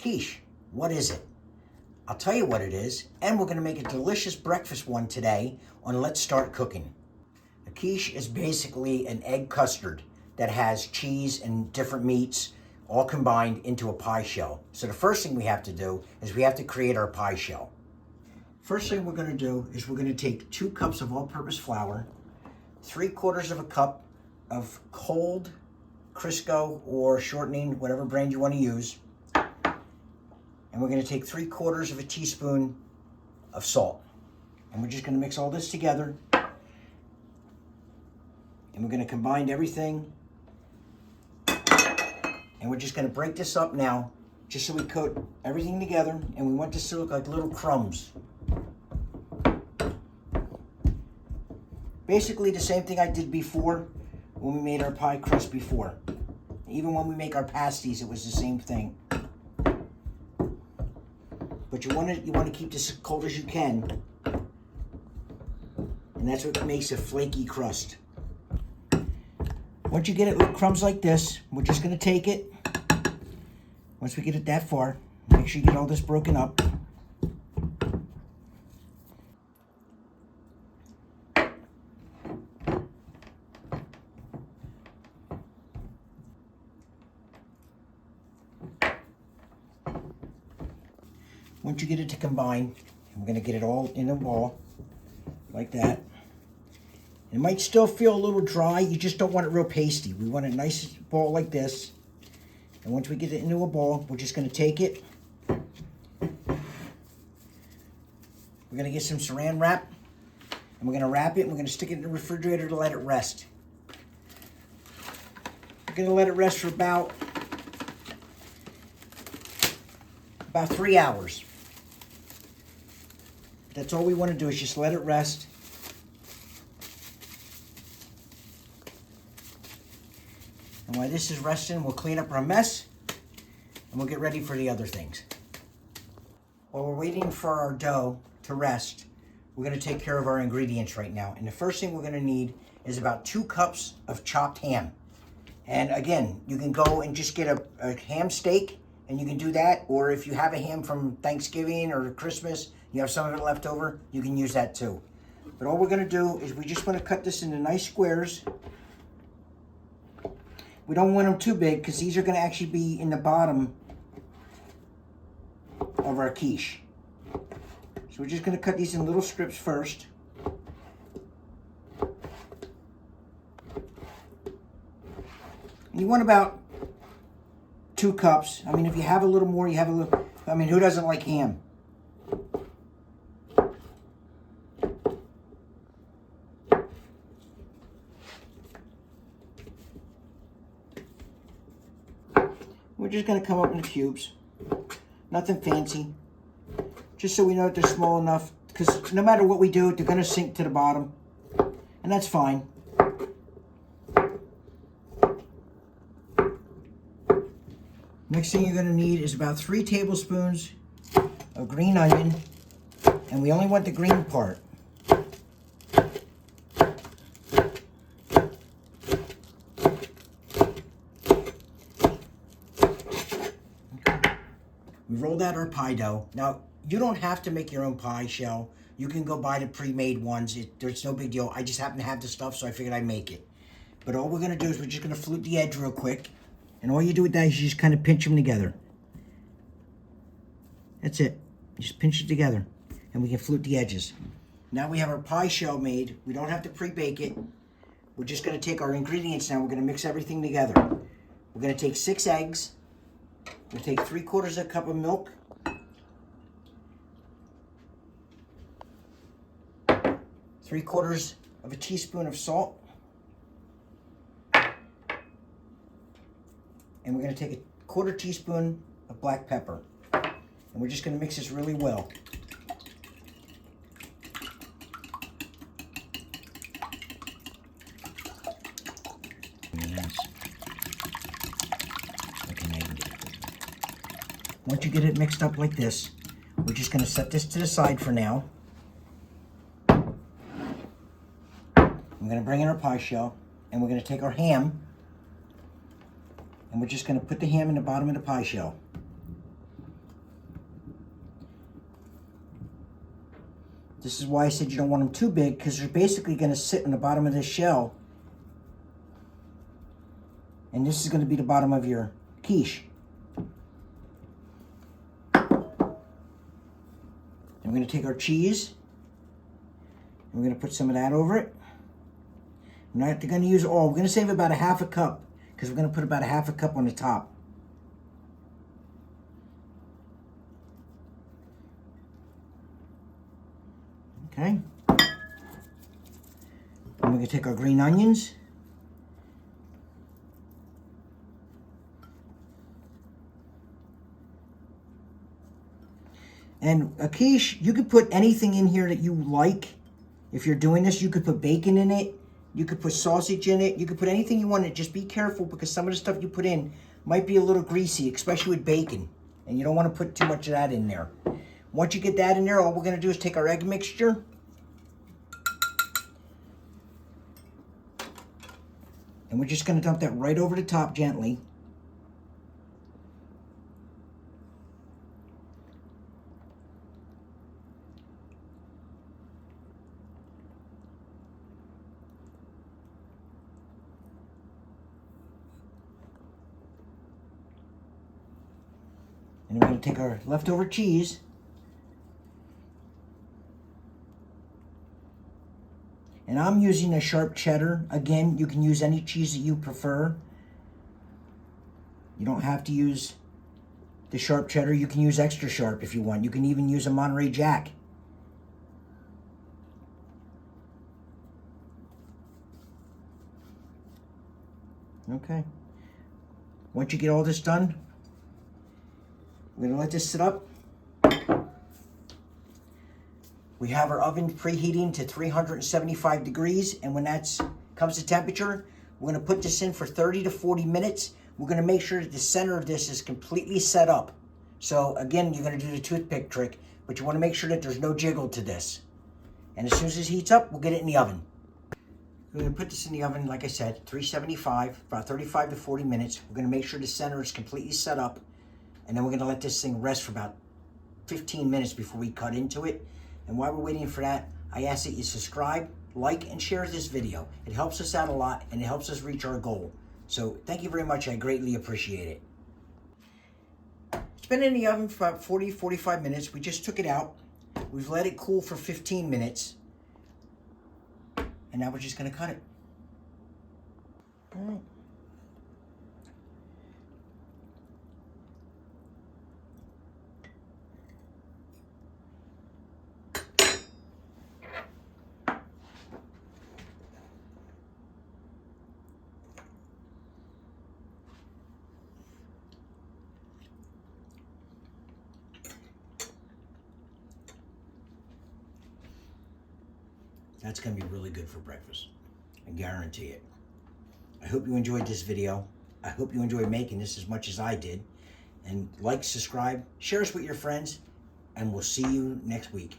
Quiche, what is it? I'll tell you what it is, and we're gonna make a delicious breakfast one today on Let's Start Cooking. A quiche is basically an egg custard that has cheese and different meats all combined into a pie shell. So the first thing we have to do is we have to create our pie shell. First thing we're gonna do is we're gonna take 2 cups of all-purpose flour, 3/4 of a cup of cold Crisco or shortening, whatever brand you wanna use. And we're gonna take 3/4 of a teaspoon of salt. And we're just gonna mix all this together. And we're gonna combine everything. And we're just gonna break this up now, just so we coat everything together. And we want this to look like little crumbs. Basically the same thing I did before when we made our pie crust before. Even when we make our pasties, it was the same thing. But you want to keep this as cold as you can. And that's what makes a flaky crust. Once you get it with crumbs like this, we're just going to take it. Once we get it that far, make sure you get all this broken up. Once you get it to combine, we're going to get it all in a ball, like that. It might still feel a little dry, you just don't want it real pasty. We want a nice ball like this. And once we get it into a ball, we're just going to take it. We're going to get some saran wrap, and we're going to wrap it, and we're going to stick it in the refrigerator to let it rest. We're going to let it rest for about 3 hours. That's all we want to do is just let it rest. And while this is resting, we'll clean up our mess and we'll get ready for the other things. While we're waiting for our dough to rest, we're going to take care of our ingredients right now. And the first thing we're going to need is about 2 cups of chopped ham. And again, you can go and just get a ham steak, and you can do that. Or if you have a ham from Thanksgiving or Christmas, you have some of it left over, you can use that too. But all we're going to do is we just want to cut this into nice squares. We don't want them too big because these are going to actually be in the bottom of our quiche. So we're just going to cut these in little strips first. And you want about 2 cups. I mean, if you have a little more, you have a little. I mean, who doesn't like ham? We're just going to come up in cubes. Nothing fancy. Just so we know that they're small enough. Because no matter what we do, they're going to sink to the bottom. And that's fine. Next thing you're going to need is about 3 tablespoons of green onion. And we only want the green part. We rolled out our pie dough. Now, you don't have to make your own pie shell. You can go buy the pre-made ones. There's no big deal. I just happen to have the stuff, so I figured I'd make it. But all we're going to do is we're just going to flute the edge real quick. And all you do with that is you just kind of pinch them together. That's it. You just pinch it together. And we can flute the edges. Now we have our pie shell made. We don't have to pre-bake it. We're just going to take our ingredients now. We're going to mix everything together. We're going to take 6 eggs. We'll take 3/4 of a cup of milk. 3/4 of a teaspoon of salt. And we're going to take a 1/4 teaspoon of black pepper. And we're just going to mix this really well. Once you get it mixed up like this, we're just going to set this to the side for now. I'm going to bring in our pie shell, and we're going to take our ham, and we're just going to put the ham in the bottom of the pie shell. This is why I said you don't want them too big, because they're basically going to sit in the bottom of this shell. And this is going to be the bottom of your quiche. Then we're going to take our cheese. And we're going to put some of that over it. We're not going to use all. We're going to save about a half a cup, because we're going to put about a half a cup on the top. Okay. And we're going to take our green onions. And a quiche, you could put anything in here that you like. If you're doing this, you could put bacon in it. You could put sausage in it. You could put anything you want in it. Just be careful, because some of the stuff you put in might be a little greasy, especially with bacon. And you don't want to put too much of that in there. Once you get that in there, all we're going to do is take our egg mixture. And we're just going to dump that right over the top gently. And we're going to take our leftover cheese. And I'm using a sharp cheddar. Again, you can use any cheese that you prefer. You don't have to use the sharp cheddar. You can use extra sharp if you want. You can even use a Monterey Jack. Okay. Once you get all this done, we're going to let this sit up. We have our oven preheating to 375 degrees, and when that comes to temperature, we're going to put this in for 30 to 40 minutes. We're going to make sure that the center of this is completely set up. So again, you're going to do the toothpick trick, but you want to make sure that there's no jiggle to this. And as soon as this heats up, we'll get it in the oven. We're going to put this in the oven, like I said, 375, about 35 to 40 minutes. We're going to make sure the center is completely set up, and then we're going to let this thing rest for about 15 minutes before we cut into it. And while we're waiting for that, I ask that you subscribe, like, and share this video. It helps us out a lot, and it helps us reach our goal. So thank you very much. I greatly appreciate it. It's been in the oven for about 40, 45 minutes. We just took it out. We've let it cool for 15 minutes. And now we're just going to cut it. All right. That's going to be really good for breakfast. I guarantee it. I hope you enjoyed this video. I hope you enjoyed making this as much as I did. And like, subscribe, share us with your friends, and we'll see you next week.